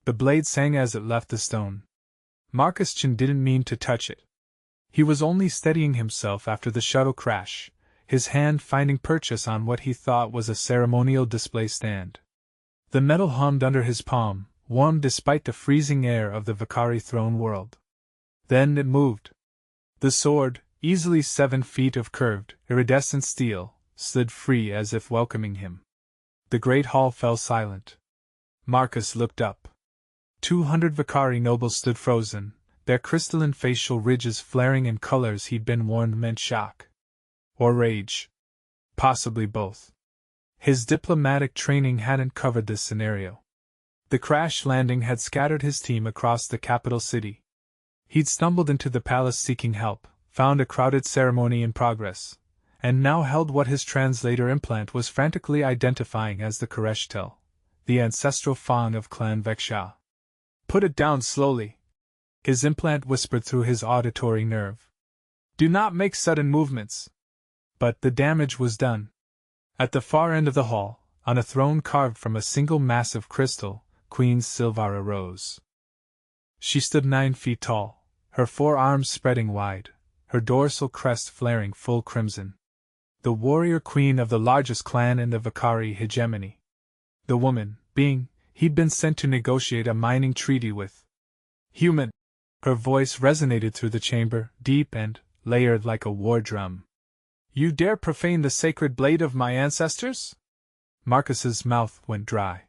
The blade sang as it left the stone. Marcus Chin didn't mean to touch it. He was only steadying himself after the shuttle crash, his hand finding purchase on what he thought was a ceremonial display stand. The metal hummed under his palm, warm despite the freezing air of the Vakari throne world. Then it moved. The sword, easily 7 feet of curved, iridescent steel, slid free as if welcoming him. The great hall fell silent. Marcus looked up. 200 Vakari nobles stood frozen, their crystalline facial ridges flaring in colors he'd been warned meant shock. Or rage. Possibly both. His diplomatic training hadn't covered this scenario. The crash landing had scattered his team across the capital city. He'd stumbled into the palace seeking help, found a crowded ceremony in progress, and now held what his translator implant was frantically identifying as the Koreshtel, the ancestral fawn of Clan Veksha. "Put it down slowly," his implant whispered through his auditory nerve. "Do not make sudden movements." But the damage was done. At the far end of the hall, on a throne carved from a single massive crystal, Queen Silvara rose. She stood 9 feet tall, her forearms spreading wide, her dorsal crest flaring full crimson. The warrior queen of the largest clan in the Vakari hegemony. The woman, being, he'd been sent to negotiate a mining treaty with. Human. Her voice resonated through the chamber, deep and layered like a war drum. "You dare profane the sacred blade of my ancestors?" Marcus's mouth went dry.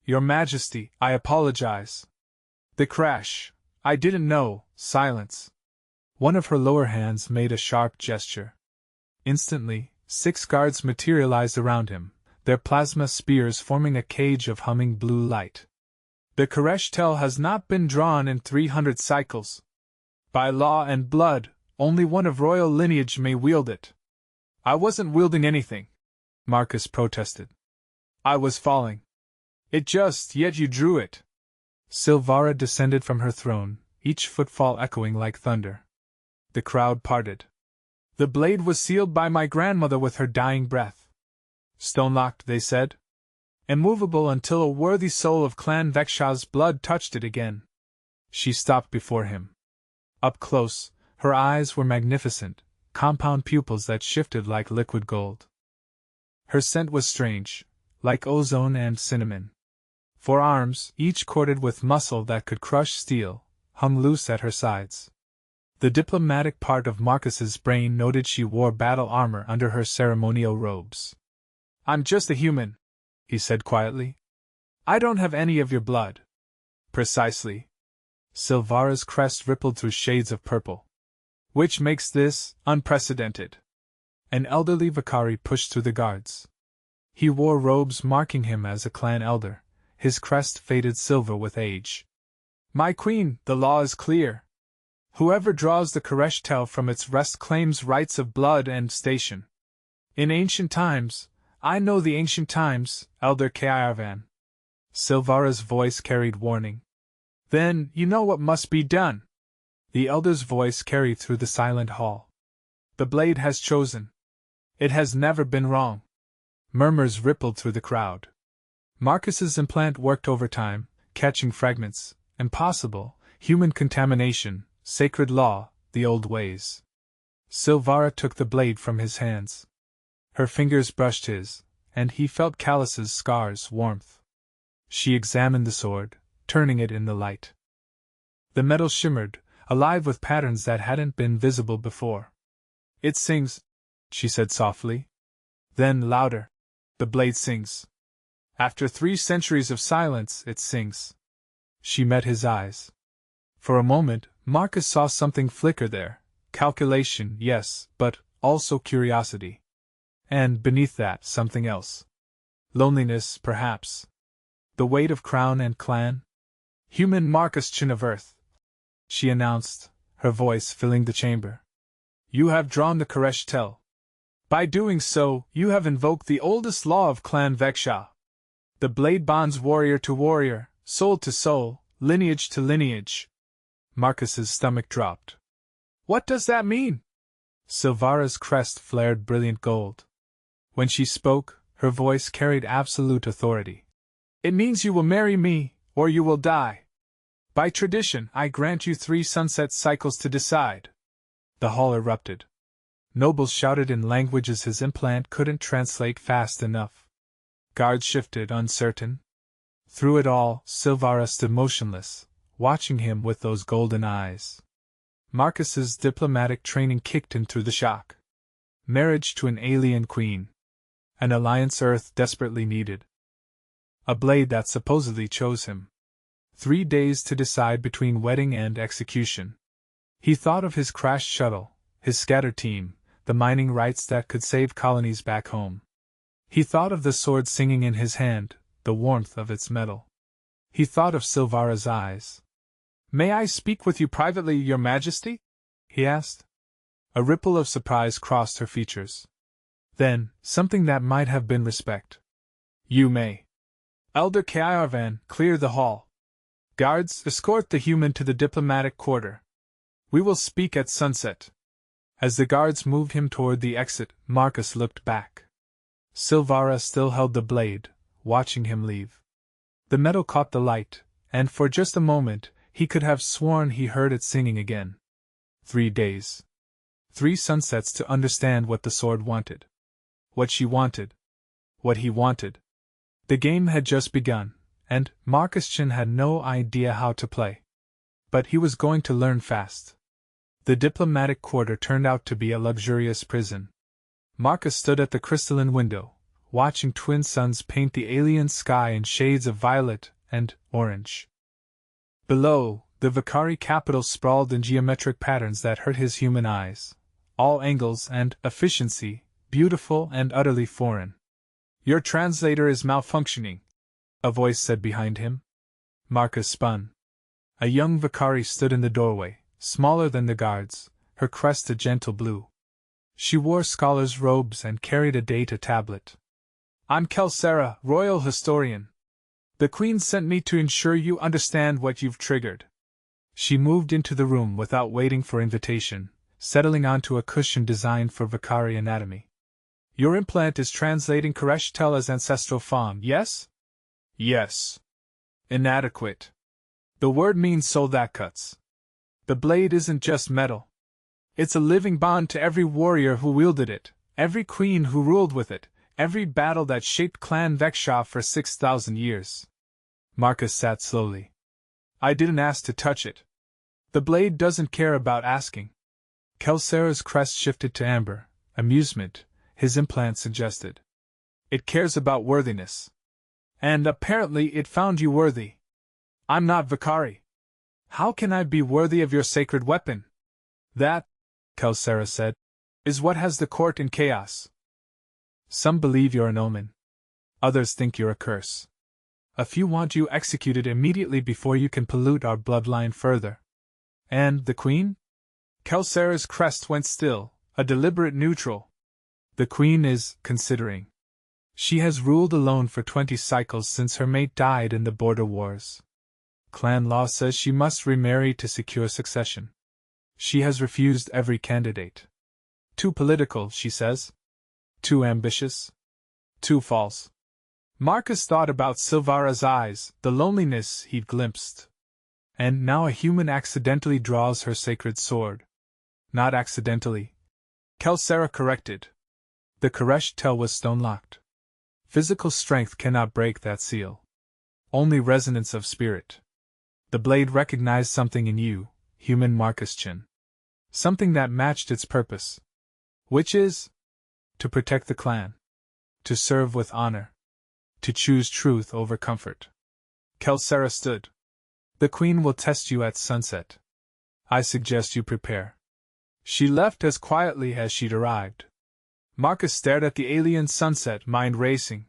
"Your Majesty, I apologize." "The crash. I didn't know." Silence. One of her lower hands made a sharp gesture. Instantly, 6 guards materialized around him, their plasma spears forming a cage of humming blue light. "The Koreshtel has not been drawn in 300 cycles. By law and blood, only one of royal lineage may wield it." "I wasn't wielding anything," Marcus protested. "I was falling. Yet you drew it." Silvara descended from her throne, each footfall echoing like thunder. The crowd parted. "The blade was sealed by my grandmother with her dying breath. Stone-locked," they said. "Immovable until a worthy soul of Clan Veksha's blood touched it again." She stopped before him. Up close, her eyes were magnificent, compound pupils that shifted like liquid gold. Her scent was strange, like ozone and cinnamon. 4 arms, each corded with muscle that could crush steel, hung loose at her sides. The diplomatic part of Marcus's brain noted she wore battle armor under her ceremonial robes. "I'm just a human," he said quietly. "I don't have any of your blood." "Precisely." Silvara's crest rippled through shades of purple. "Which makes this unprecedented." An elderly Vakari pushed through the guards. He wore robes marking him as a clan elder, his crest faded silver with age. "My queen, the law is clear. Whoever draws the Koreshtel from its rest claims rights of blood and station. In ancient times, I know the ancient times, Elder Kairvan." Silvara's voice carried warning. "Then you know what must be done." The elder's voice carried through the silent hall. "The blade has chosen. It has never been wrong." Murmurs rippled through the crowd. Marcus's implant worked overtime, catching fragments. Impossible, human contamination, sacred law, the old ways. Silvara took the blade from his hands. Her fingers brushed his, and he felt Callus's scars' warmth. She examined the sword, turning it in the light. The metal shimmered, alive with patterns that hadn't been visible before. "It sings," she said softly. Then louder. "The blade sings. After 3 centuries of silence, it sings." She met his eyes. For a moment, Marcus saw something flicker there. Calculation, yes, but also curiosity. And beneath that, something else. Loneliness, perhaps. The weight of crown and clan? "Human Marcus Chin of Earth," she announced, her voice filling the chamber. "You have drawn the Koreshtel. By doing so, you have invoked the oldest law of Clan Veksha. The blade bonds warrior to warrior, soul to soul, lineage to lineage." Marcus's stomach dropped. "What does that mean?" Silvara's crest flared brilliant gold. When she spoke, her voice carried absolute authority. "It means you will marry me, or you will die. By tradition, I grant you 3 sunset cycles to decide. The hall erupted. Nobles shouted in languages his implant couldn't translate fast enough. Guards shifted, uncertain. Through it all, Silvara stood motionless, watching him with those golden eyes. Marcus's diplomatic training kicked in through the shock. Marriage to an alien queen. An alliance Earth desperately needed. A blade that supposedly chose him. 3 days to decide between wedding and execution. He thought of his crashed shuttle, his scattered team, the mining rights that could save colonies back home. He thought of the sword singing in his hand, the warmth of its metal. He thought of Silvara's eyes. "May I speak with you privately, Your Majesty?" he asked. A ripple of surprise crossed her features. Then, something that might have been respect. "You may. Elder Kairvan, clear the hall. Guards, escort the human to the diplomatic quarter. We will speak at sunset." As the guards moved him toward the exit, Marcus looked back. Silvara still held the blade, watching him leave. The metal caught the light, and for just a moment, he could have sworn he heard it singing again. 3 days. 3 sunsets to understand what the sword wanted. What she wanted. What he wanted. The game had just begun, and Marcus Chin had no idea how to play. But he was going to learn fast. The diplomatic quarter turned out to be a luxurious prison. Marcus stood at the crystalline window, watching twin suns paint the alien sky in shades of violet and orange. Below, the Vakari capital sprawled in geometric patterns that hurt his human eyes. All angles and efficiency, beautiful and utterly foreign. "Your translator is malfunctioning," a voice said behind him. Marcus spun. A young Vakari stood in the doorway, smaller than the guards, her crest a gentle blue. She wore scholar's robes and carried a data tablet. "I'm Kelsera, Royal Historian. The Queen sent me to ensure you understand what you've triggered." She moved into the room without waiting for invitation, settling onto a cushion designed for Vakari anatomy. "Your implant is translating Koresh Tella's ancestral form, yes?" "Yes." "Inadequate. The word means soul that cuts. The blade isn't just metal. It's a living bond to every warrior who wielded it, every queen who ruled with it, every battle that shaped Clan Veksha for 6,000 years. Marcus sat slowly. "I didn't ask to touch it. The blade doesn't care about asking." Kelsera's crest shifted to amber, amusement, his implant suggested. "It cares about worthiness. And apparently it found you worthy. I'm not Vakari. How can I be worthy of your sacred weapon?" "That," Kelsera said, "is what has the court in chaos. Some believe you're an omen. Others think you're a curse. A few want you executed immediately before you can pollute our bloodline further." "And the Queen?" Kelsera's crest went still, a deliberate neutral. "The Queen is considering. She has ruled alone for 20 cycles since her mate died in the border wars. Clan law says she must remarry to secure succession. She has refused every candidate. Too political, she says. Too ambitious. Too false." Marcus thought about Silvara's eyes, the loneliness he'd glimpsed. "And now a human accidentally draws her sacred sword." "Not accidentally," Kelsera corrected. The Koresh Tel was stone-locked. Physical strength cannot break that seal. Only resonance of spirit. The blade recognized something in you, human Marcus Chin. Something that matched its purpose. Which is? To protect the clan. To serve with honor. To choose truth over comfort. Kelsera stood. "The Queen will test you at sunset. I suggest you prepare." She left as quietly as she'd arrived. Marcus stared at the alien sunset, mind racing.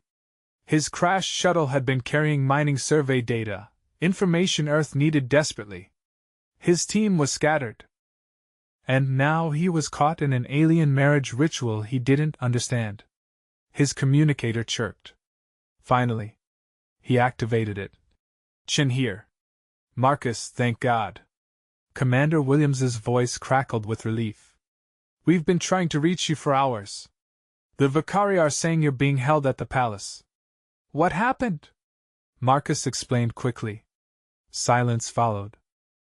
His crashed shuttle had been carrying mining survey data, information Earth needed desperately. His team was scattered. And now he was caught in an alien marriage ritual he didn't understand. His communicator chirped. Finally. He activated it. "Chin here. Marcus, thank God." Commander Williams's voice crackled with relief. "We've been trying to reach you for hours. The Vakari are saying you're being held at the palace." "What happened?" Marcus explained quickly. Silence followed.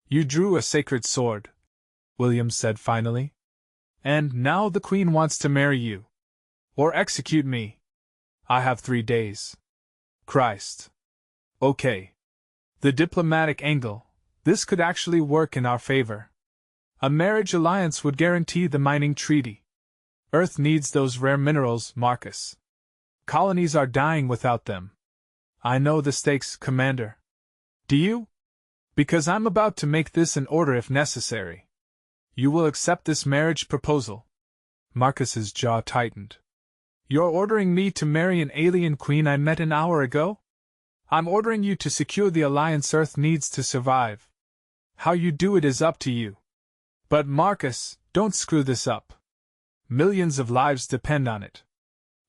You drew a sacred sword, William said finally. And now the Queen wants to marry you. Or execute me. I have 3 days. Christ. Okay. The diplomatic angle. This could actually work in our favor. A marriage alliance would guarantee the mining treaty. Earth needs those rare minerals, Marcus. Colonies are dying without them. I know the stakes, Commander. Do you? Because I'm about to make this an order if necessary. You will accept this marriage proposal. Marcus's jaw tightened. You're ordering me to marry an alien queen I met an hour ago? I'm ordering you to secure the alliance Earth needs to survive. How you do it is up to you. But Marcus, don't screw this up. Millions of lives depend on it.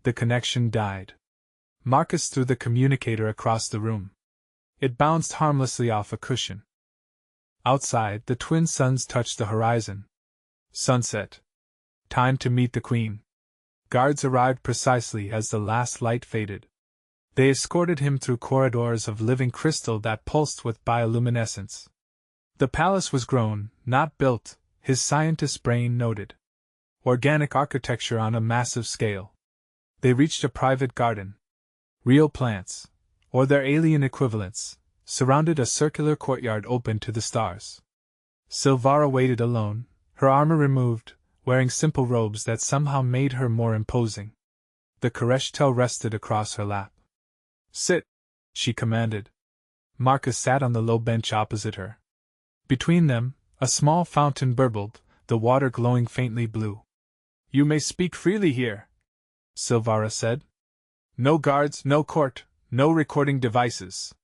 The connection died. Marcus threw the communicator across the room. It bounced harmlessly off a cushion. Outside, the twin suns touched the horizon. Sunset. Time to meet the Queen. Guards arrived precisely as the last light faded. They escorted him through corridors of living crystal that pulsed with bioluminescence. The palace was grown, not built, his scientist brain noted. Organic architecture on a massive scale. They reached a private garden. Real plants, or their alien equivalents, surrounded a circular courtyard open to the stars. Silvara waited alone, her armor removed, wearing simple robes that somehow made her more imposing. The Kereshtel rested across her lap. Sit, she commanded. Marcus sat on the low bench opposite her. Between them, a small fountain burbled, the water glowing faintly blue. You may speak freely here, Silvara said. No guards, no court, no recording devices.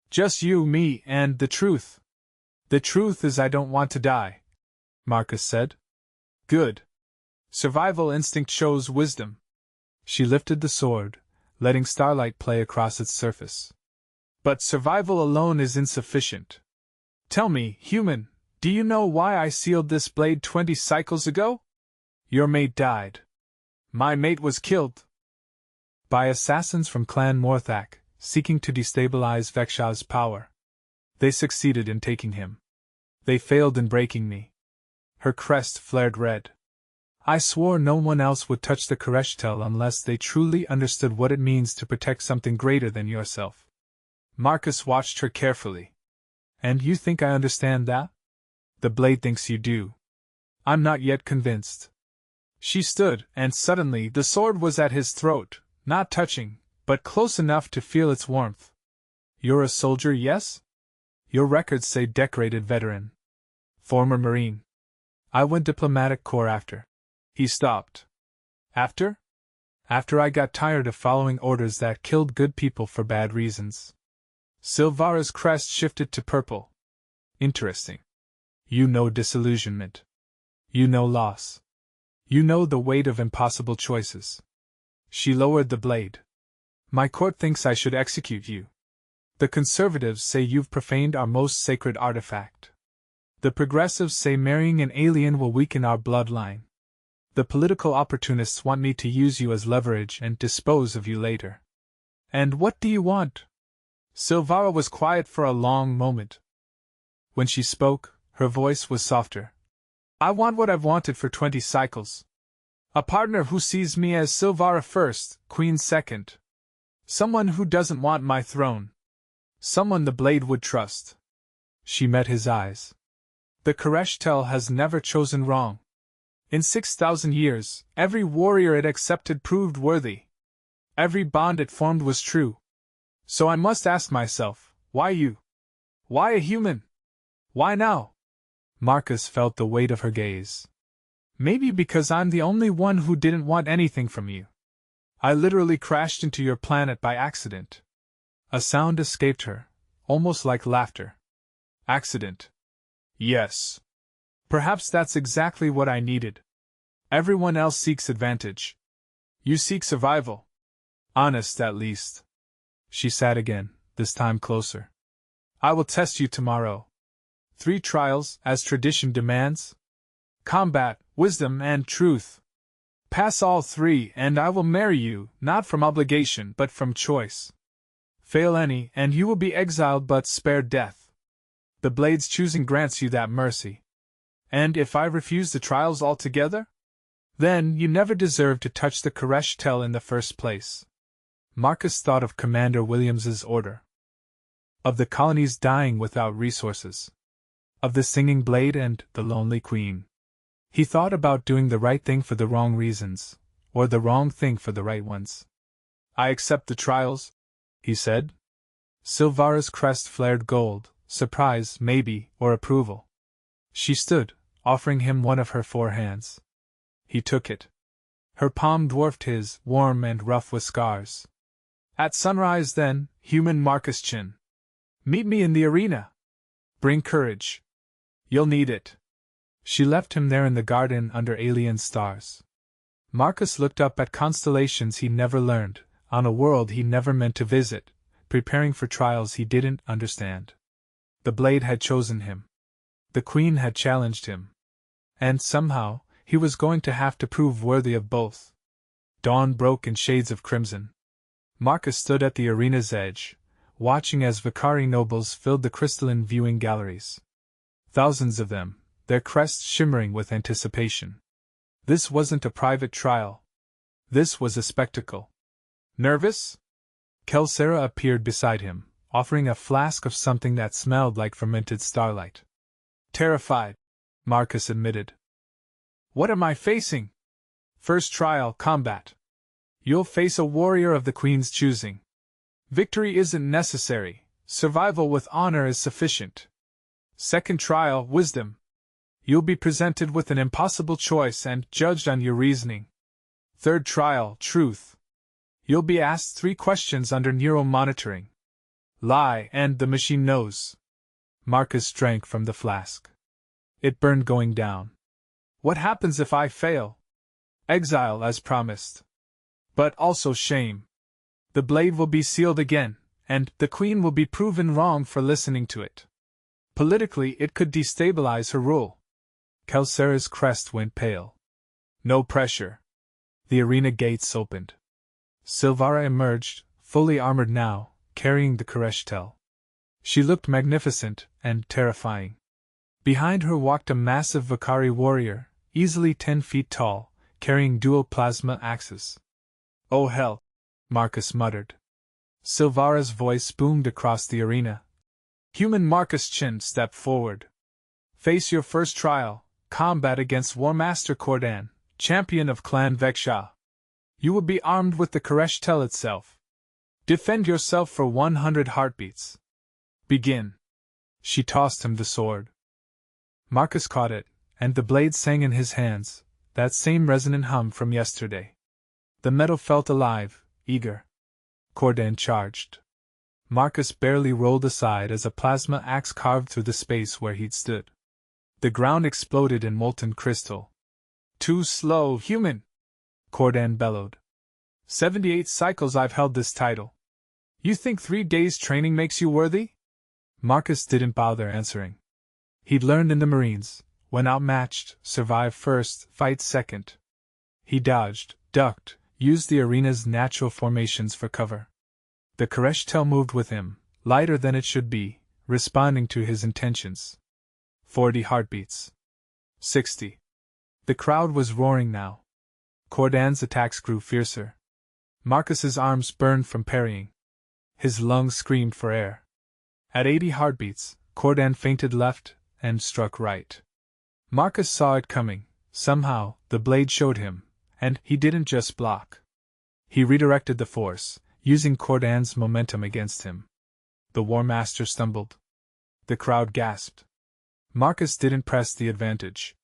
Just you, me, and the truth. The truth is I don't want to die, Marcus said. Good. Survival instinct shows wisdom. She lifted the sword, letting starlight play across its surface. But survival alone is insufficient. Tell me, human, do you know why I sealed this blade 20 cycles ago? Your mate died. My mate was killed. By assassins from Clan Morthak, seeking to destabilize Vexha's power. They succeeded in taking him. They failed in breaking me. Her crest flared red. I swore no one else would touch the Kereshtel unless they truly understood what it means to protect something greater than yourself. Marcus watched her carefully. And you think I understand that? The blade thinks you do. I'm not yet convinced. She stood, and suddenly the sword was at his throat, not touching, but close enough to feel its warmth. You're a soldier, yes? Your records say decorated veteran. Former Marine. I went diplomatic corps after. He stopped. After? After I got tired of following orders that killed good people for bad reasons. Silvara's crest shifted to purple. Interesting. You know disillusionment. You know loss. You know the weight of impossible choices. She lowered the blade. My court thinks I should execute you. The conservatives say you've profaned our most sacred artifact. The progressives say marrying an alien will weaken our bloodline. The political opportunists want me to use you as leverage and dispose of you later. And what do you want? Silvara was quiet for a long moment. When she spoke, her voice was softer. I want what I've wanted for 20 cycles. A partner who sees me as Silvara first, Queen second. Someone who doesn't want my throne. Someone the blade would trust. She met his eyes. The Kereshtel has never chosen wrong. In 6,000 years, every warrior it accepted proved worthy. Every bond it formed was true. So I must ask myself, why you? Why a human? Why now? Marcus felt the weight of her gaze. Maybe because I'm the only one who didn't want anything from you. I literally crashed into your planet by accident. A sound escaped her, almost like laughter. Accident. Yes. Perhaps that's exactly what I needed. Everyone else seeks advantage. You seek survival. Honest, at least. She sat again, this time closer. I will test you tomorrow. 3 trials, as tradition demands. Combat, wisdom, and truth. Pass all 3, and I will marry you, not from obligation but from choice. Fail any, and you will be exiled but spared death. The blade's choosing grants you that mercy. And if I refuse the trials altogether? Then you never deserve to touch the Koresh Tel in the first place. Marcus thought of Commander Williams's order. Of the colonies dying without resources. Of the singing blade and the lonely queen. He thought about doing the right thing for the wrong reasons, or the wrong thing for the right ones. I accept the trials, he said. Silvara's crest flared gold, surprise, maybe, or approval. She stood, offering him one of her 4 hands. He took it. Her palm dwarfed his, warm and rough with scars. At sunrise, then, human Marcus Chin. Meet me in the arena. Bring courage. You'll need it. She left him there in the garden under alien stars. Marcus looked up at constellations he never learned, on a world he never meant to visit, preparing for trials he didn't understand. The blade had chosen him. The queen had challenged him. And somehow, he was going to have to prove worthy of both. Dawn broke in shades of crimson. Marcus stood at the arena's edge, watching as Vakari nobles filled the crystalline viewing galleries. Thousands of them, their crests shimmering with anticipation. This wasn't a private trial. This was a spectacle. Nervous? Kelsera appeared beside him, offering a flask of something that smelled like fermented starlight. Terrified, Marcus admitted. What am I facing? First trial, combat. You'll face a warrior of the Queen's choosing. Victory isn't necessary, survival with honor is sufficient. Second trial, wisdom. You'll be presented with an impossible choice and judged on your reasoning. Third trial, truth. You'll be asked 3 questions under neural monitoring. Lie, and the machine knows. Marcus drank from the flask. It burned going down. What happens if I fail? Exile, as promised. But also shame. The blade will be sealed again, and the Queen will be proven wrong for listening to it. Politically, it could destabilize her rule. Kelsera's crest went pale. No pressure. The arena gates opened. Silvara emerged, fully armored now, carrying the Koresh Tel. She looked magnificent and terrifying. Behind her walked a massive Vakari warrior, easily 10 feet tall, carrying dual plasma axes. Oh hell! Marcus muttered. Silvara's voice boomed across the arena. Human Marcus Chin stepped forward. Face your first trial, combat against War Master Cordan, champion of Clan Veksha. You will be armed with the Koresh Tel itself. Defend yourself for 100 heartbeats. Begin. She tossed him the sword. Marcus caught it, and the blade sang in his hands, that same resonant hum from yesterday. The metal felt alive, eager. Cordan charged. Marcus barely rolled aside as a plasma axe carved through the space where he'd stood. The ground exploded in molten crystal. Too slow, human! Cordan bellowed. 78 cycles I've held this title. You think 3 days training makes you worthy? Marcus didn't bother answering. He'd learned in the Marines, when outmatched, survive first, fight second. He dodged, ducked, used the arena's natural formations for cover. The Koresh Tel moved with him, lighter than it should be, responding to his intentions. 40 heartbeats. 60. The crowd was roaring now. Cordan's attacks grew fiercer. Marcus's arms burned from parrying. His lungs screamed for air. At 80 heartbeats, Cordan feinted left and struck right. Marcus saw it coming. Somehow, the blade showed him, and he didn't just block. He redirected the force, using Cordan's momentum against him. The War Master stumbled. The crowd gasped. Marcus didn't press the advantage.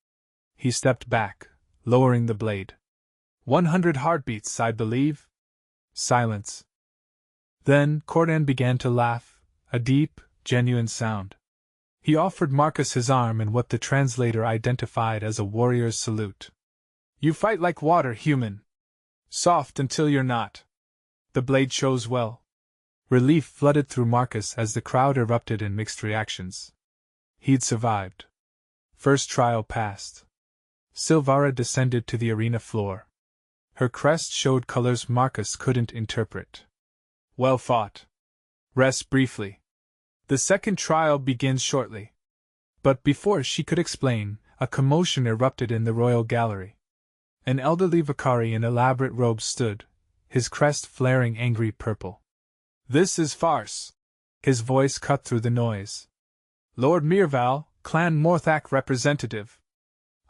He stepped back, lowering the blade. 100 heartbeats, I believe. Silence. Then Cordan began to laugh, a deep, genuine sound. He offered Marcus his arm in what the translator identified as a warrior's salute. You fight like water, human. Soft until you're not. The blade chose well. Relief flooded through Marcus as the crowd erupted in mixed reactions. He'd survived. First trial passed. Silvara descended to the arena floor. Her crest showed colors Marcus couldn't interpret. Well fought. Rest briefly. The second trial begins shortly. But before she could explain, a commotion erupted in the royal gallery. An elderly Vicari in elaborate robes stood, his crest flaring angry purple. This is farce. His voice cut through the noise. Lord Mirval, Clan Morthak representative.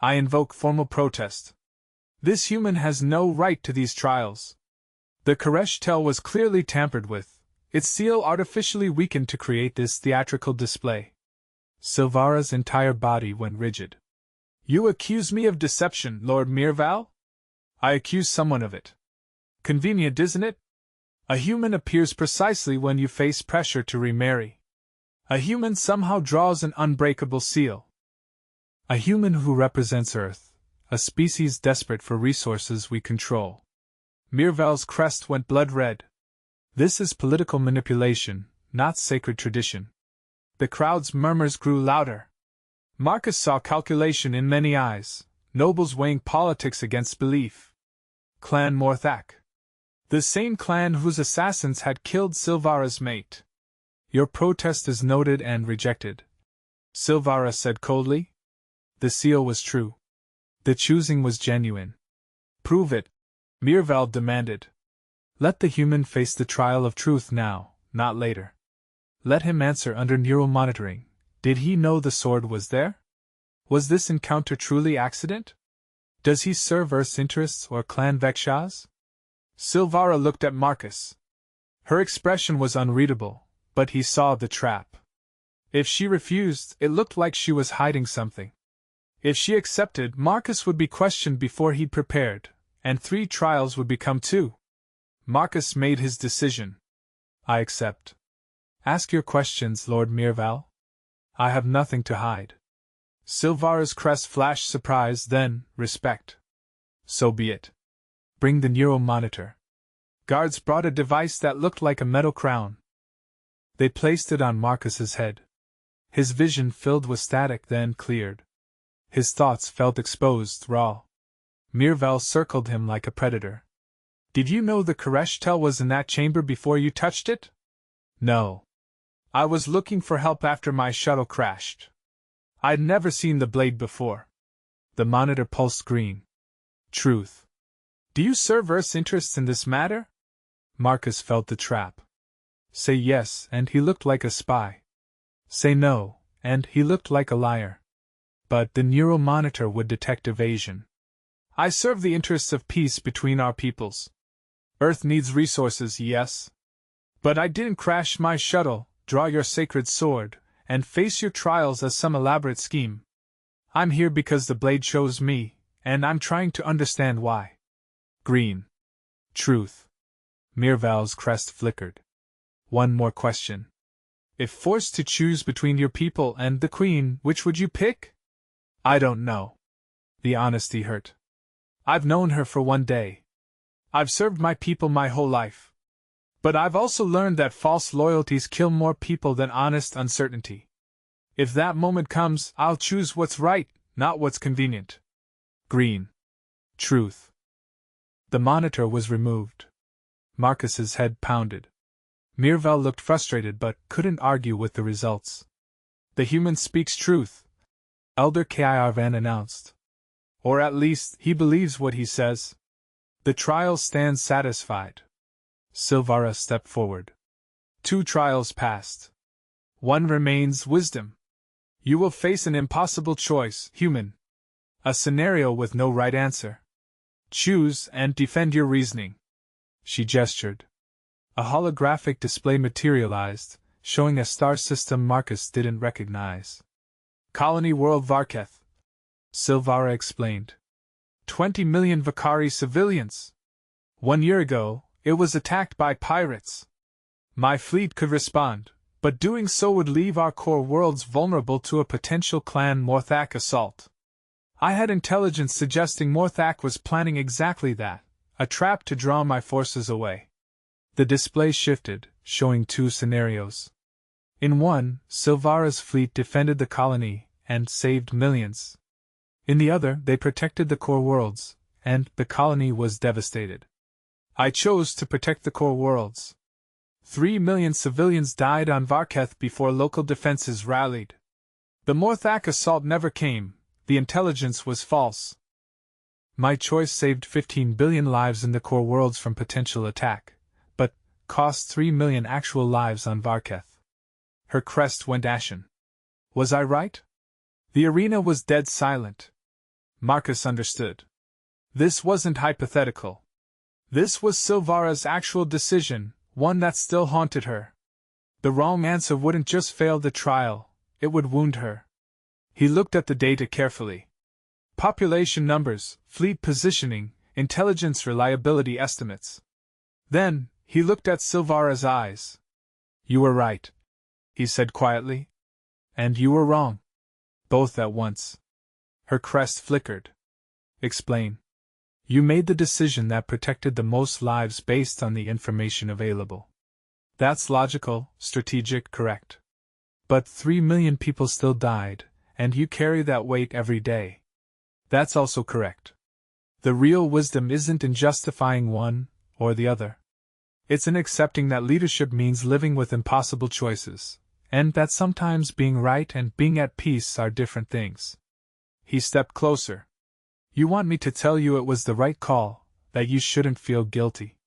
I invoke formal protest. This human has no right to these trials. The Kereshtel was clearly tampered with, its seal artificially weakened to create this theatrical display. Silvara's entire body went rigid. You accuse me of deception, Lord Mirval? I accuse someone of it. Convenient, isn't it? A human appears precisely when you face pressure to remarry. A human somehow draws an unbreakable seal. A human who represents Earth, a species desperate for resources we control. Mirval's crest went blood red. This is political manipulation, not sacred tradition. The crowd's murmurs grew louder. Marcus saw calculation in many eyes, nobles weighing politics against belief. Clan Morthak. The same clan whose assassins had killed Silvara's mate. Your protest is noted and rejected, Silvara said coldly. The seal was true. The choosing was genuine. Prove it, Mirval demanded. Let the human face the trial of truth now, not later. Let him answer under neural monitoring. Did he know the sword was there? Was this encounter truly accident? Does he serve Earth's interests or Clan Vexha's? Silvara looked at Marcus. Her expression was unreadable, but he saw the trap. If she refused, it looked like she was hiding something. If she accepted, Marcus would be questioned before he'd prepared, and 3 trials would become 2. Marcus made his decision. I accept. Ask your questions, Lord Mirval. I have nothing to hide. Silvara's crest flashed surprise, then respect. So be it. Bring the neural monitor. Guards brought a device that looked like a metal crown. They placed it on Marcus's head. His vision filled with static, then cleared. His thoughts felt exposed, raw. Mirval circled him like a predator. Did you know the Kereshtel was in that chamber before you touched it? No. I was looking for help after my shuttle crashed. I'd never seen the blade before. The monitor pulsed green. Truth. Do you serve Earth's interests in this matter? Marcus felt the trap. Say yes, and he looked like a spy. Say no, and he looked like a liar. But the neural monitor would detect evasion. I serve the interests of peace between our peoples. Earth needs resources, yes. But I didn't crash my shuttle, draw your sacred sword, and face your trials as some elaborate scheme. I'm here because the blade chose me, and I'm trying to understand why. Green. Truth. Mirval's crest flickered. One more question. If forced to choose between your people and the Queen, which would you pick? I don't know. The honesty hurt. I've known her for one day. I've served my people my whole life. But I've also learned that false loyalties kill more people than honest uncertainty. If that moment comes, I'll choose what's right, not what's convenient. Green. Truth. The monitor was removed. Marcus's head pounded. Mirval looked frustrated but couldn't argue with the results. The human speaks truth, Elder Kairvan announced. Or at least, he believes what he says. The trial stands satisfied. Silvara stepped forward. 2 trials passed. One remains: wisdom. You will face an impossible choice, human. A scenario with no right answer. Choose and defend your reasoning. She gestured. A holographic display materialized, showing a star system Marcus didn't recognize. Colony World Varketh, Silvara explained. 20 million Vicari civilians. 1 year ago, it was attacked by pirates. My fleet could respond, but doing so would leave our core worlds vulnerable to a potential Clan Morthak assault. I had intelligence suggesting Morthak was planning exactly that, a trap to draw my forces away. The display shifted, showing 2 scenarios. In one, Silvara's fleet defended the colony and saved millions. In the other, they protected the core worlds, and the colony was devastated. I chose to protect the core worlds. 3 million civilians died on Varketh before local defenses rallied. The Morthak assault never came, the intelligence was false. My choice saved 15 billion lives in the core worlds from potential attack, but cost 3 million actual lives on Varketh. Her crest went ashen. Was I right? The arena was dead silent. Marcus understood. This wasn't hypothetical. This was Silvara's actual decision, one that still haunted her. The wrong answer wouldn't just fail the trial, it would wound her. He looked at the data carefully. Population numbers, fleet positioning, intelligence reliability estimates. Then, he looked at Silvara's eyes. You were right, he said quietly. And you were wrong. Both at once. Her crest flickered. Explain. You made the decision that protected the most lives based on the information available. That's logical, strategic, correct. But 3 million people still died, and you carry that weight every day. That's also correct. The real wisdom isn't in justifying one or the other. It's in accepting that leadership means living with impossible choices, and that sometimes being right and being at peace are different things. He stepped closer. You want me to tell you it was the right call, that you shouldn't feel guilty?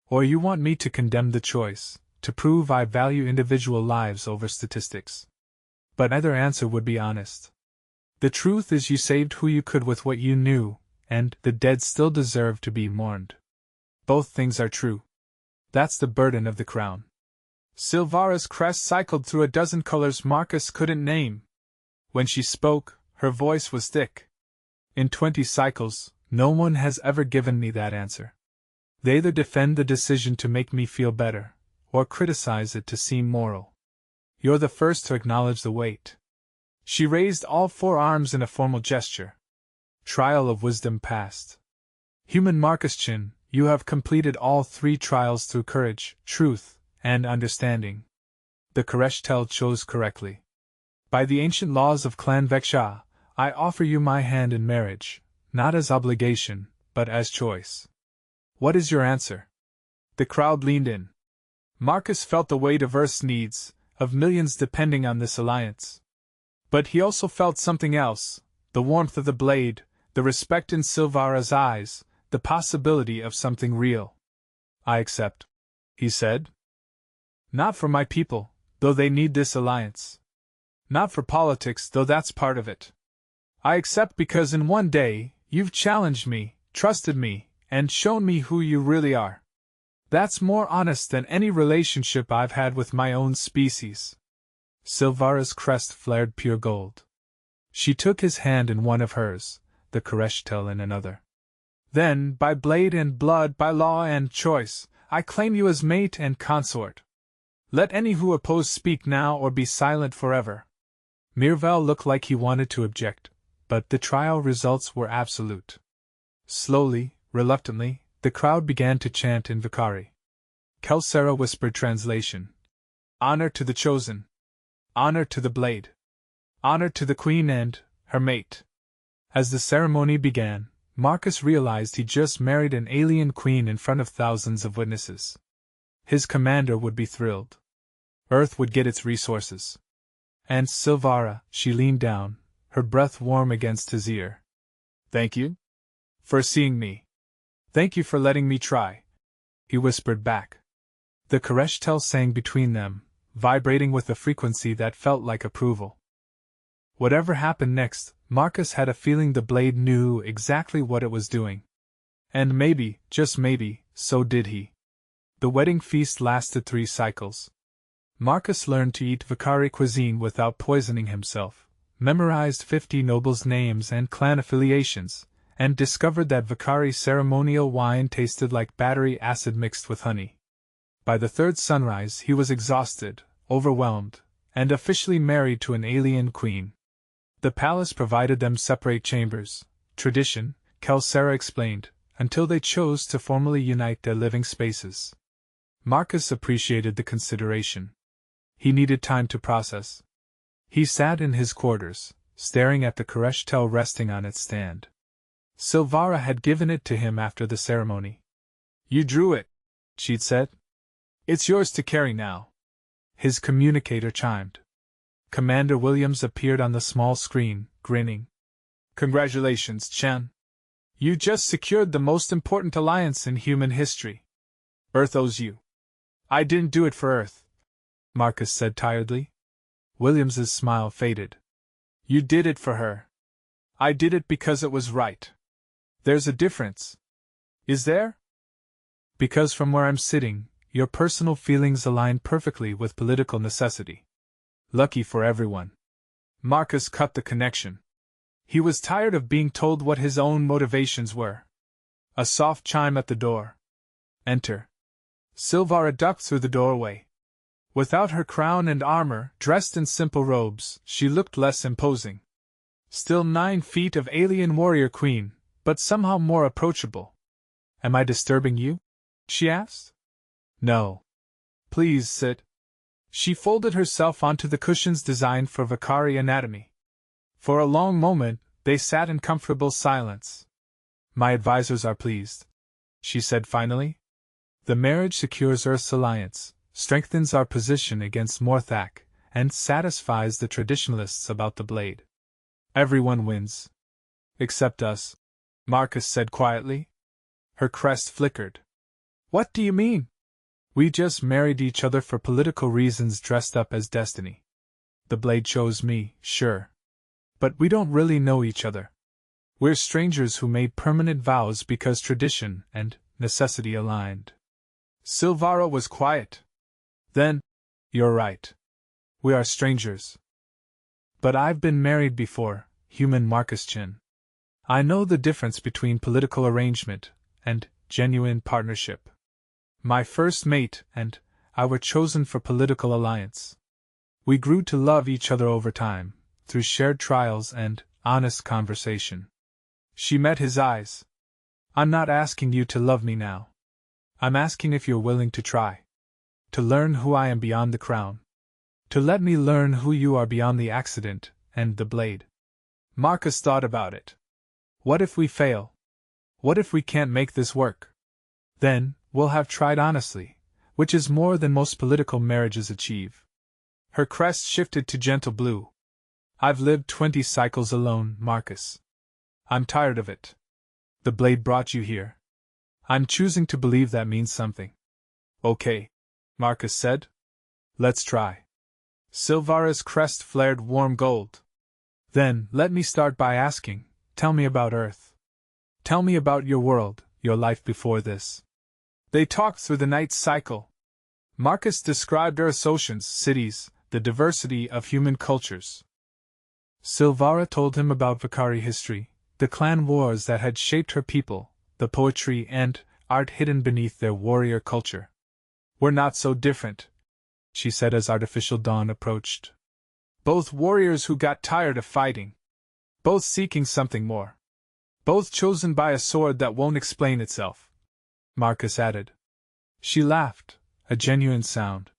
Or you want me to condemn the choice, to prove I value individual lives over statistics? But either answer would be honest. The truth is you saved who you could with what you knew, and the dead still deserve to be mourned. Both things are true. That's the burden of the crown. Silvara's crest cycled through a dozen colors Marcus couldn't name. When she spoke, her voice was thick. In 20 cycles, no one has ever given me that answer. They either defend the decision to make me feel better, or criticize it to seem moral. You're the first to acknowledge the weight. She raised all 4 arms in a formal gesture. Trial of wisdom passed. Human Marcus Chin, you have completed all 3 trials through courage, truth, and understanding. The Koreshtel chose correctly. By the ancient laws of Clan Veksha, I offer you my hand in marriage, not as obligation, but as choice. What is your answer? The crowd leaned in. Marcus felt the weight of Earth's needs, of millions depending on this alliance. But he also felt something else, the warmth of the blade, the respect in Silvara's eyes, the possibility of something real. I accept, he said. Not for my people, though they need this alliance. Not for politics, though that's part of it. I accept because in one day, you've challenged me, trusted me, and shown me who you really are. That's more honest than any relationship I've had with my own species. Silvara's crest flared pure gold. She took his hand in one of hers, the Koreshtel in another. Then, by blade and blood, by law and choice, I claim you as mate and consort. Let any who oppose speak now or be silent forever. Mirvel looked like he wanted to object, but the trial results were absolute. Slowly, reluctantly, the crowd began to chant in Vakari. Kelsera whispered translation. Honor to the chosen. Honor to the blade. Honor to the queen and her mate. As the ceremony began, Marcus realized he just married an alien queen in front of thousands of witnesses. His commander would be thrilled. Earth would get its resources. And Silvara, she leaned down, her breath warm against his ear. Thank you? For seeing me. Thank you for letting me try, he whispered back. The Koreshtel sang between them, vibrating with a frequency that felt like approval. Whatever happened next, Marcus had a feeling the blade knew exactly what it was doing. And maybe, just maybe, so did he. The wedding feast lasted 3 cycles. Marcus learned to eat Vakari cuisine without poisoning himself, memorized 50 nobles' names and clan affiliations, and discovered that Vakari ceremonial wine tasted like battery acid mixed with honey. By the 3rd sunrise he was exhausted, overwhelmed, and officially married to an alien queen. The palace provided them separate chambers, tradition, Kelsera explained, until they chose to formally unite their living spaces. Marcus appreciated the consideration. He needed time to process. He sat in his quarters, staring at the Koreshtel resting on its stand. Silvara had given it to him after the ceremony. You drew it, she'd said. It's yours to carry now. His communicator chimed. Commander Williams appeared on the small screen, grinning. Congratulations, Chen. You just secured the most important alliance in human history. Earth owes you. I didn't do it for Earth, Marcus said tiredly. Williams's smile faded. You did it for her. I did it because it was right. There's a difference. Is there? Because from where I'm sitting, your personal feelings align perfectly with political necessity. Lucky for everyone. Marcus cut the connection. He was tired of being told what his own motivations were. A soft chime at the door. Enter. Silvara ducked through the doorway. Without her crown and armor, dressed in simple robes, she looked less imposing. Still 9 feet of alien warrior queen, but somehow more approachable. Am I disturbing you? She asked. No. Please sit. She folded herself onto the cushions designed for Vakari anatomy. For a long moment, they sat in comfortable silence. My advisors are pleased, she said finally. The marriage secures Earth's alliance, strengthens our position against Morthak, and satisfies the traditionalists about the blade. Everyone wins. Except us, Marcus said quietly. Her crest flickered. What do you mean? We just married each other for political reasons dressed up as destiny. The blade chose me, sure. But we don't really know each other. We're strangers who made permanent vows because tradition and necessity aligned. Silvara was quiet. Then, you're right. We are strangers. But I've been married before, human Marcus Chin. I know the difference between political arrangement and genuine partnership. My first mate and I were chosen for political alliance. We grew to love each other over time, through shared trials and honest conversation. She met his eyes. I'm not asking you to love me now. I'm asking if you're willing to try. To learn who I am beyond the crown. To let me learn who you are beyond the accident and the blade. Marcus thought about it. What if we fail? What if we can't make this work? Then, we'll have tried honestly, which is more than most political marriages achieve. Her crest shifted to gentle blue. I've lived 20 cycles alone, Marcus. I'm tired of it. The blade brought you here. I'm choosing to believe that means something. Okay, Marcus said. Let's try. Silvara's crest flared warm gold. Then, let me start by asking, tell me about Earth. Tell me about your world, your life before this. They talked through the night cycle. Marcus described Earth's oceans, cities, the diversity of human cultures. Silvara told him about Vakari history, the clan wars that had shaped her people, the poetry and art hidden beneath their warrior culture. We're not so different, she said as artificial dawn approached. Both warriors who got tired of fighting. Both seeking something more. Both chosen by a sword that won't explain itself, Marcus added. She laughed, a genuine sound.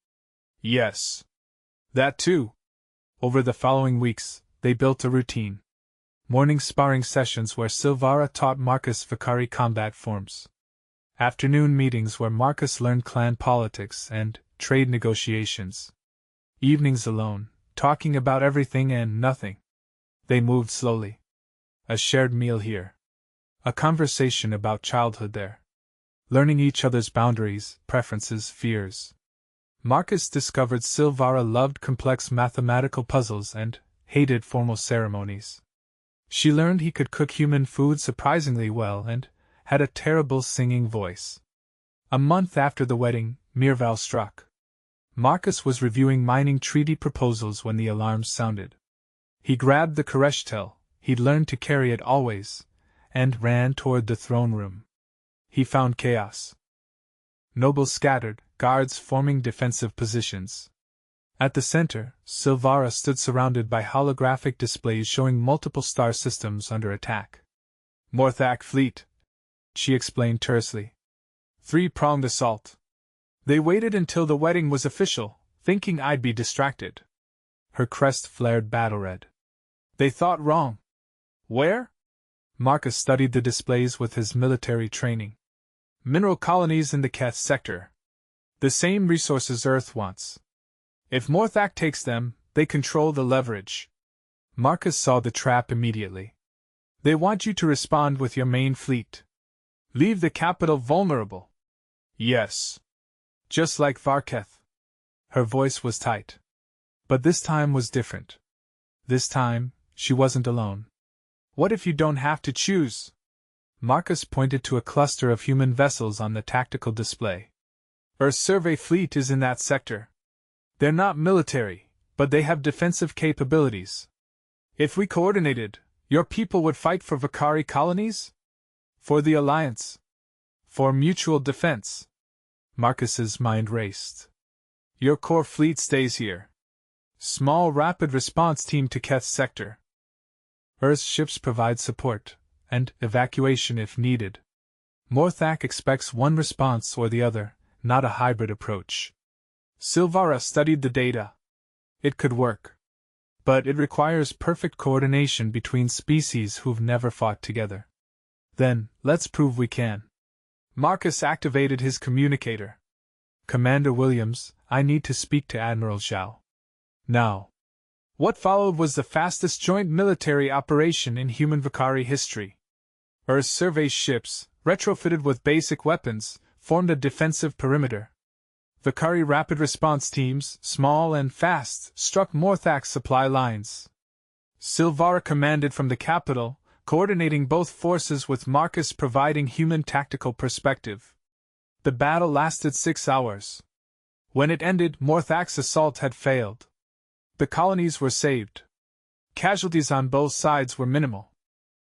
Yes. That too. Over the following weeks, they built a routine. Morning sparring sessions where Silvara taught Marcus Vakari combat forms. Afternoon meetings where Marcus learned clan politics and trade negotiations. Evenings alone, talking about everything and nothing. They moved slowly. A shared meal here. A conversation about childhood there. Learning each other's boundaries, preferences, fears. Marcus discovered Silvara loved complex mathematical puzzles and hated formal ceremonies. She learned he could cook human food surprisingly well and had a terrible singing voice. A month after the wedding, Mirval struck. Marcus was reviewing mining treaty proposals when the alarms sounded. He grabbed the Koreshtel, he'd learned to carry it always, and ran toward the throne room. He found chaos. Nobles scattered, guards forming defensive positions. At the center, Silvara stood surrounded by holographic displays showing multiple star systems under attack. Morthak fleet, she explained tersely. 3-pronged assault. They waited until the wedding was official, thinking I'd be distracted. Her crest flared battle red. They thought wrong. Where? Marcus studied the displays with his military training. Mineral colonies in the Keth sector. The same resources Earth wants. If Morthak takes them, they control the leverage. Marcus saw the trap immediately. They want you to respond with your main fleet. Leave the capital vulnerable. Yes. Just like Varketh. Her voice was tight. But this time was different. This time, she wasn't alone. What if you don't have to choose? Marcus pointed to a cluster of human vessels on the tactical display. Earth's survey fleet is in that sector. They're not military, but they have defensive capabilities. If we coordinated, your people would fight for Vakari colonies? For the Alliance? For mutual defense? Marcus's mind raced. Your core fleet stays here. Small rapid response team to Keth sector. Earth's ships provide support, and evacuation if needed. Morthak expects one response or the other, not a hybrid approach. Silvara studied the data. It could work. But it requires perfect coordination between species who've never fought together. Then, let's prove we can. Marcus activated his communicator. Commander Williams, I need to speak to Admiral Zhao. Now. What followed was the fastest joint military operation in human Vakari history. Earth's survey ships, retrofitted with basic weapons, formed a defensive perimeter. Vakari rapid response teams, small and fast, struck Morthak's supply lines. Silvara commanded from the capital, coordinating both forces with Marcus providing human tactical perspective. The battle lasted 6 hours. When it ended, Morthak's assault had failed. The colonies were saved. Casualties on both sides were minimal.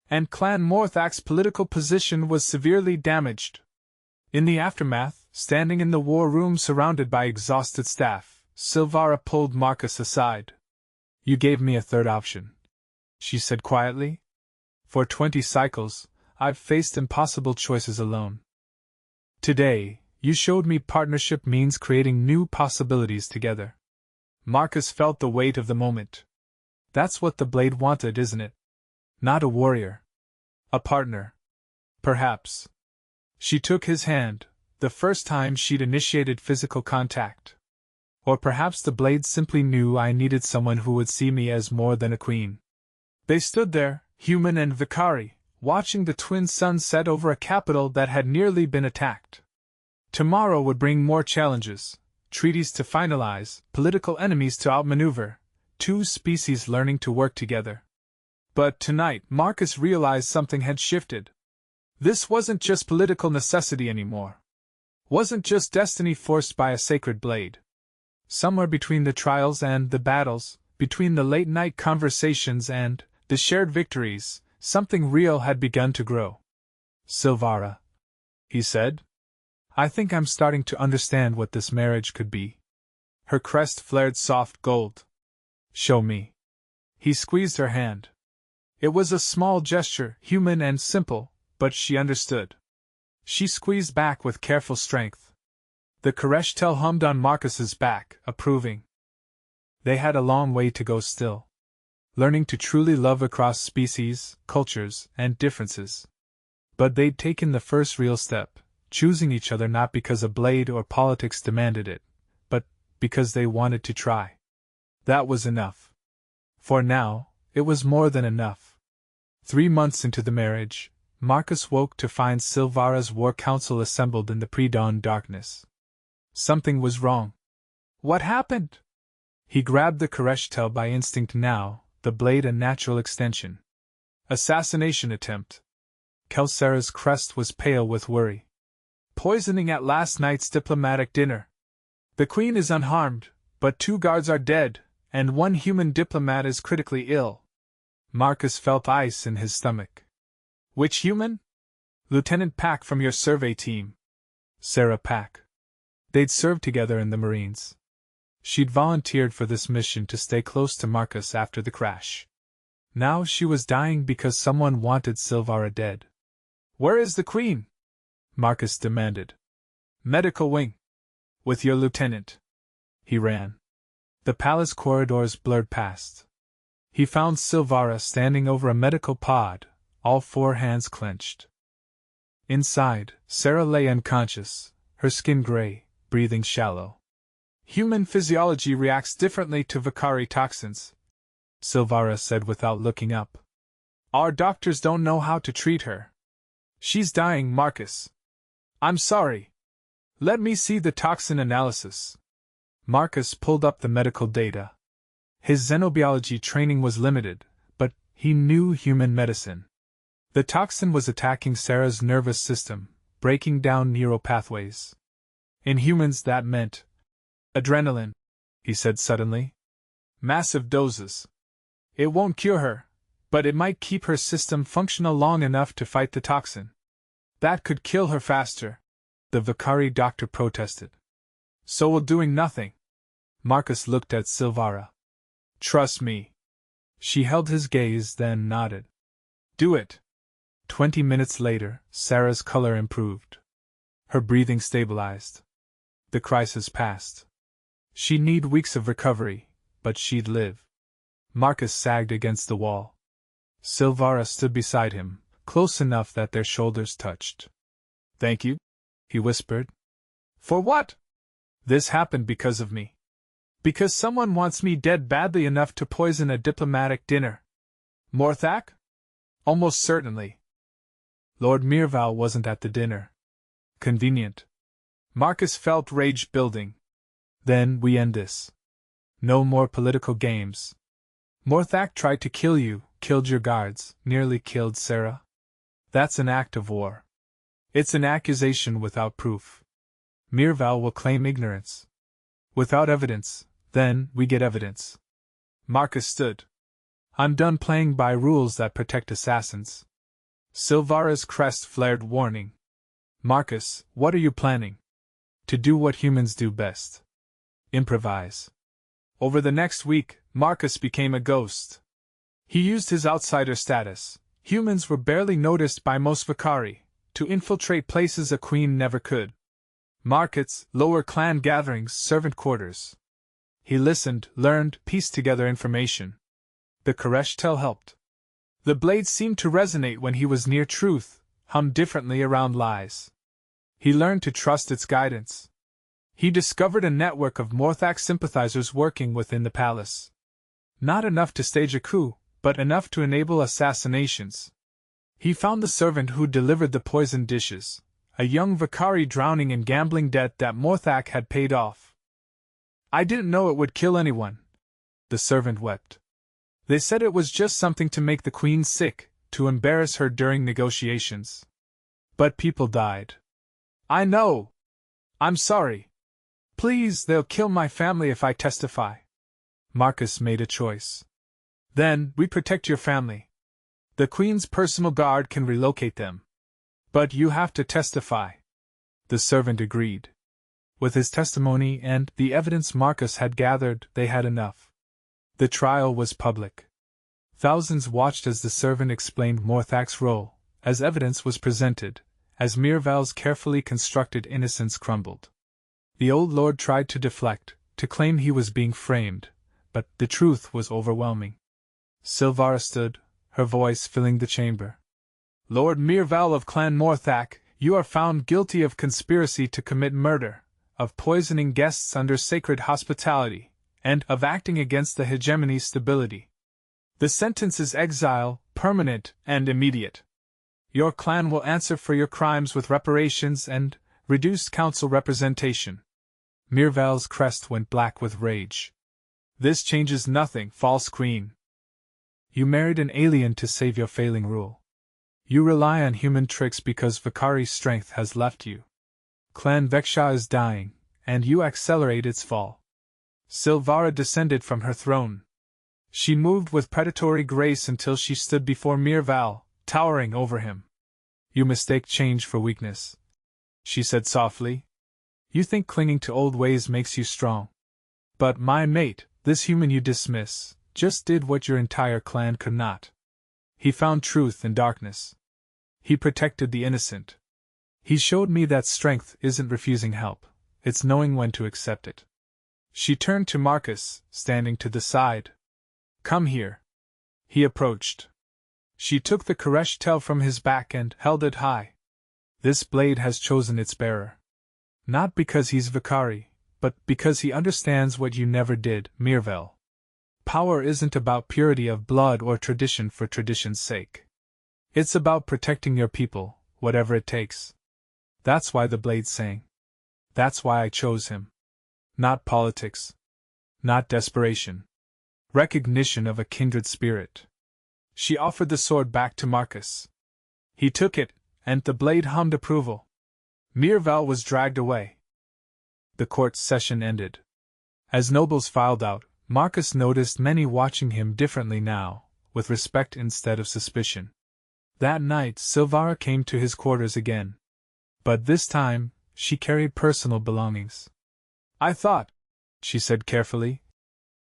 And Clan Morthak's political position was severely damaged. In the aftermath, standing in the war room surrounded by exhausted staff, Silvara pulled Marcus aside. You gave me a third option, she said quietly. For 20 cycles, I've faced impossible choices alone. Today, you showed me partnership means creating new possibilities together. Marcus felt the weight of the moment. That's what the Blade wanted, isn't it? Not a warrior. A partner. Perhaps. She took his hand, the first time she'd initiated physical contact. Or perhaps the Blade simply knew I needed someone who would see me as more than a queen. They stood there, human and Vakari, watching the twin suns set over a capital that had nearly been attacked. Tomorrow would bring more challenges. Treaties to finalize, political enemies to outmaneuver, two species learning to work together. But tonight, Marcus realized something had shifted. This wasn't just political necessity anymore. Wasn't just destiny forced by a sacred blade. Somewhere between the trials and the battles, between the late-night conversations and the shared victories, something real had begun to grow. Silvara, he said. I think I'm starting to understand what this marriage could be. Her crest flared soft gold. Show me. He squeezed her hand. It was a small gesture, human and simple, but she understood. She squeezed back with careful strength. The Koreshtel hummed on Marcus's back, approving. They had a long way to go still. Learning to truly love across species, cultures, and differences. But they'd taken the first real step. Choosing each other not because a blade or politics demanded it, but because they wanted to try. That was enough. For now, it was more than enough. 3 months into the marriage, Marcus woke to find Silvara's war council assembled in the pre-dawn darkness. Something was wrong. What happened? He grabbed the Koreshtel by instinct now, the blade a natural extension. Assassination attempt. Kelsera's crest was pale with worry. Poisoning at last night's diplomatic dinner. The Queen is unharmed, but 2 guards are dead, and 1 human diplomat is critically ill. Marcus felt ice in his stomach. Which human? Lieutenant Pack from your survey team. Sarah Pack. They'd served together in the Marines. She'd volunteered for this mission to stay close to Marcus after the crash. Now she was dying because someone wanted Silvara dead. Where is the Queen? Marcus demanded. Medical wing. With your lieutenant. He ran. The palace corridors blurred past. He found Silvara standing over a medical pod, all 4 hands clenched. Inside, Sarah lay unconscious, her skin gray, breathing shallow. Human physiology reacts differently to Vakari toxins, Silvara said without looking up. Our doctors don't know how to treat her. She's dying, Marcus. I'm sorry. Let me see the toxin analysis. Marcus pulled up the medical data. His xenobiology training was limited, but he knew human medicine. The toxin was attacking Sarah's nervous system, breaking down neuropathways. In humans, that meant adrenaline, he said suddenly. Massive doses. It won't cure her, but it might keep her system functional long enough to fight the toxin. That could kill her faster, the Vakari doctor protested. So will doing nothing. Marcus looked at Silvara. Trust me. She held his gaze, then nodded. Do it. 20 minutes later, Sarah's color improved. Her breathing stabilized. The crisis passed. She'd need weeks of recovery, but she'd live. Marcus sagged against the wall. Silvara stood beside him, close enough that their shoulders touched. Thank you, he whispered. For what? This happened because of me. Because someone wants me dead badly enough to poison a diplomatic dinner. Morthak? Almost certainly. Lord Mirval wasn't at the dinner. Convenient. Marcus felt rage building. Then we end this. No more political games. Morthak tried to kill you, killed your guards, nearly killed Sarah. That's an act of war. It's an accusation without proof. Mirval will claim ignorance. Without evidence, then we get evidence. Marcus stood. I'm done playing by rules that protect assassins. Silvara's crest flared warning. Marcus, what are you planning? To do what humans do best. Improvise. Over the next week, Marcus became a ghost. He used his outsider status. Humans were barely noticed by most Vakari, to infiltrate places a queen never could. Markets, lower clan gatherings, servant quarters. He listened, learned, pieced together information. The Koreshtel helped. The blade seemed to resonate when he was near truth, hummed differently around lies. He learned to trust its guidance. He discovered a network of Morthak sympathizers working within the palace. Not enough to stage a coup, but enough to enable assassinations. He found the servant who delivered the poisoned dishes, a young Vakari drowning in gambling debt that Morthak had paid off. I didn't know it would kill anyone. The servant wept. They said it was just something to make the queen sick, to embarrass her during negotiations. But people died. I know. I'm sorry. Please, they'll kill my family if I testify. Marcus made a choice. Then, we protect your family. The Queen's personal guard can relocate them. But you have to testify. The servant agreed. With his testimony and the evidence Marcus had gathered, they had enough. The trial was public. Thousands watched as the servant explained Morthak's role, as evidence was presented, as Mirval's carefully constructed innocence crumbled. The old lord tried to deflect, to claim he was being framed, but the truth was overwhelming. Silvara stood, her voice filling the chamber. Lord Mirval of Clan Morthak, you are found guilty of conspiracy to commit murder, of poisoning guests under sacred hospitality, and of acting against the hegemony's stability. The sentence is exile, permanent and immediate. Your clan will answer for your crimes with reparations and reduced council representation. Mirval's crest went black with rage. This changes nothing, false queen. You married an alien to save your failing rule. You rely on human tricks because Vakari's strength has left you. Clan Veksha is dying, and you accelerate its fall. Silvara descended from her throne. She moved with predatory grace until she stood before Mirval, towering over him. You mistake change for weakness, she said softly. You think clinging to old ways makes you strong. But my mate, this human you dismiss, just did what your entire clan could not. He found truth in darkness. He protected the innocent. He showed me that strength isn't refusing help, it's knowing when to accept it. She turned to Marcus, standing to the side. Come here. He approached. She took the Koreshtel from his back and held it high. This blade has chosen its bearer. Not because he's Vicari, but because he understands what you never did, Mirvel. Power isn't about purity of blood or tradition for tradition's sake. It's about protecting your people, whatever it takes. That's why the blade sang. That's why I chose him. Not politics. Not desperation. Recognition of a kindred spirit. She offered the sword back to Marcus. He took it, and the blade hummed approval. Mirvel was dragged away. The court session ended. As nobles filed out, Marcus noticed many watching him differently now, with respect instead of suspicion. That night Silvara came to his quarters again. But this time, she carried personal belongings. I thought, she said carefully,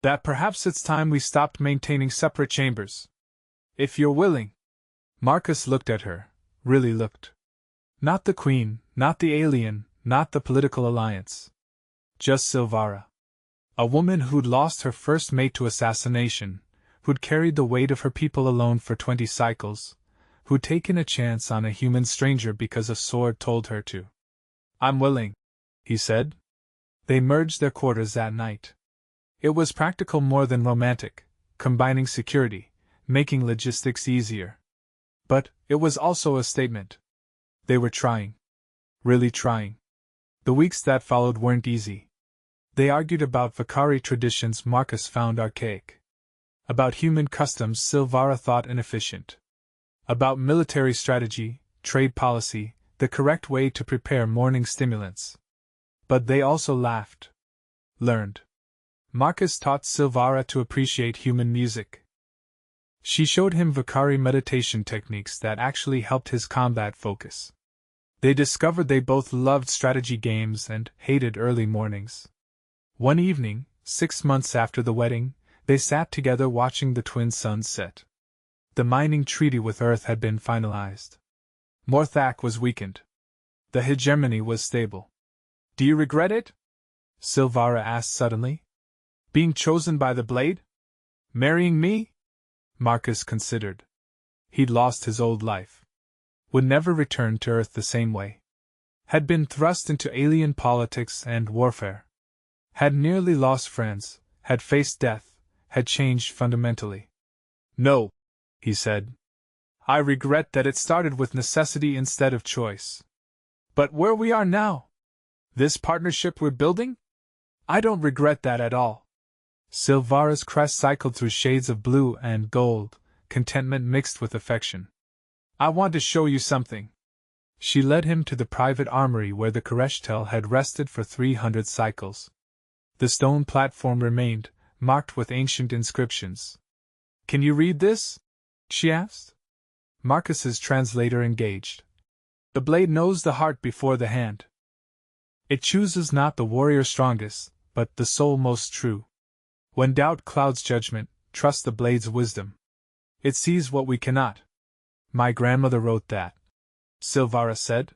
that perhaps it's time we stopped maintaining separate chambers. If you're willing. Marcus looked at her, really looked. Not the queen, not the alien, not the political alliance. Just Silvara. A woman who'd lost her first mate to assassination, who'd carried the weight of her people alone for 20 cycles, who'd taken a chance on a human stranger because a sword told her to. I'm willing, he said. They merged their quarters that night. It was practical more than romantic, combining security, making logistics easier. But it was also a statement. They were trying. Really trying. The weeks that followed weren't easy. They argued about Vicari traditions Marcus found archaic. About human customs Silvara thought inefficient. About military strategy, trade policy, the correct way to prepare morning stimulants. But they also laughed. Learned. Marcus taught Silvara to appreciate human music. She showed him Vicari meditation techniques that actually helped his combat focus. They discovered they both loved strategy games and hated early mornings. One evening, 6 months after the wedding, they sat together watching the twin suns set. The mining treaty with Earth had been finalized. Morthak was weakened. The hegemony was stable. Do you regret it? Silvara asked suddenly. Being chosen by the blade? Marrying me? Marcus considered. He'd lost his old life. Would never return to Earth the same way. Had been thrust into alien politics and warfare. Had nearly lost friends, had faced death, had changed fundamentally. No, he said. I regret that it started with necessity instead of choice. But where we are now? This partnership we're building? I don't regret that at all. Silvara's crest cycled through shades of blue and gold, contentment mixed with affection. I want to show you something. She led him to the private armory where the Kereshtel had rested for 300 cycles. The stone platform remained, marked with ancient inscriptions. Can you read this? She asked. Marcus's translator engaged. The blade knows the heart before the hand. It chooses not the warrior strongest, but the soul most true. When doubt clouds judgment, trust the blade's wisdom. It sees what we cannot. My grandmother wrote that, Silvara said,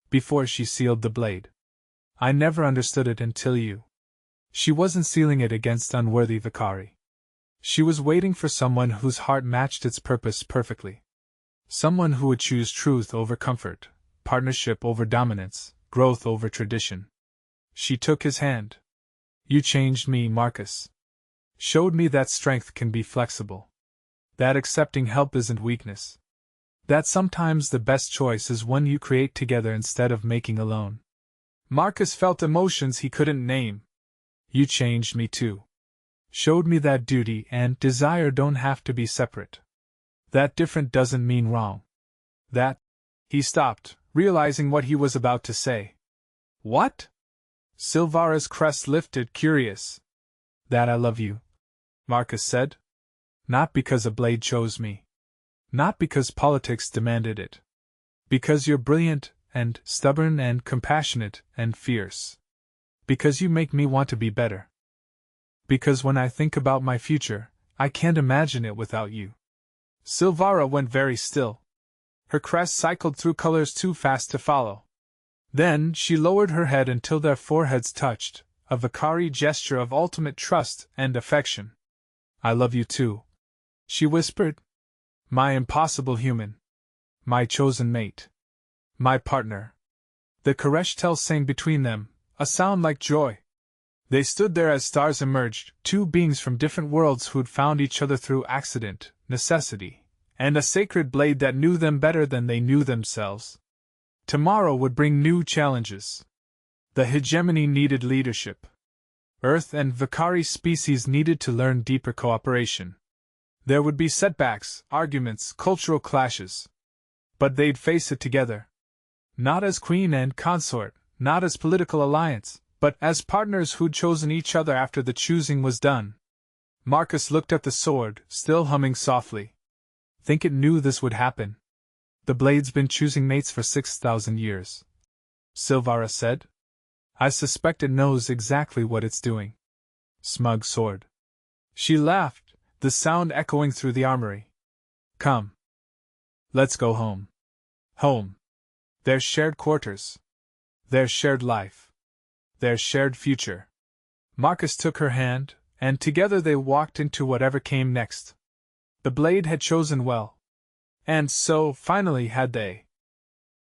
before she sealed the blade. I never understood it until you. She wasn't sealing it against unworthy Vicari. She was waiting for someone whose heart matched its purpose perfectly. Someone who would choose truth over comfort, partnership over dominance, growth over tradition. She took his hand. You changed me, Marcus. Showed me that strength can be flexible. That accepting help isn't weakness. That sometimes the best choice is one you create together instead of making alone. Marcus felt emotions he couldn't name. You changed me too. Showed me that duty and desire don't have to be separate. That different doesn't mean wrong. That... He stopped, realizing what he was about to say. What? Silvara's crest lifted, curious. That I love you, Marcus said. Not because a blade chose me. Not because politics demanded it. Because you're brilliant, and stubborn, and compassionate, and fierce. Because you make me want to be better. Because when I think about my future, I can't imagine it without you. Silvara went very still. Her crest cycled through colors too fast to follow. Then she lowered her head until their foreheads touched, a Vicari gesture of ultimate trust and affection. I love you too, she whispered. My impossible human. My chosen mate. My partner. The Kereshtel sang between them, a sound like joy. They stood there as stars emerged, two beings from different worlds who'd found each other through accident, necessity, and a sacred blade that knew them better than they knew themselves. Tomorrow would bring new challenges. The hegemony needed leadership. Earth and Vakari species needed to learn deeper cooperation. There would be setbacks, arguments, cultural clashes. But they'd face it together. Not as queen and consort, not as political alliance, but as partners who'd chosen each other after the choosing was done. Marcus looked at the sword, still humming softly. Think it knew this would happen. The blade's been choosing mates for 6,000 years. Silvara said. I suspect it knows exactly what it's doing. Smug sword. She laughed, the sound echoing through the armory. Come. Let's go home. Home. Their shared quarters. Their shared life. Their shared future. Marcus took her hand, and together they walked into whatever came next. The blade had chosen well. And so, finally, had they.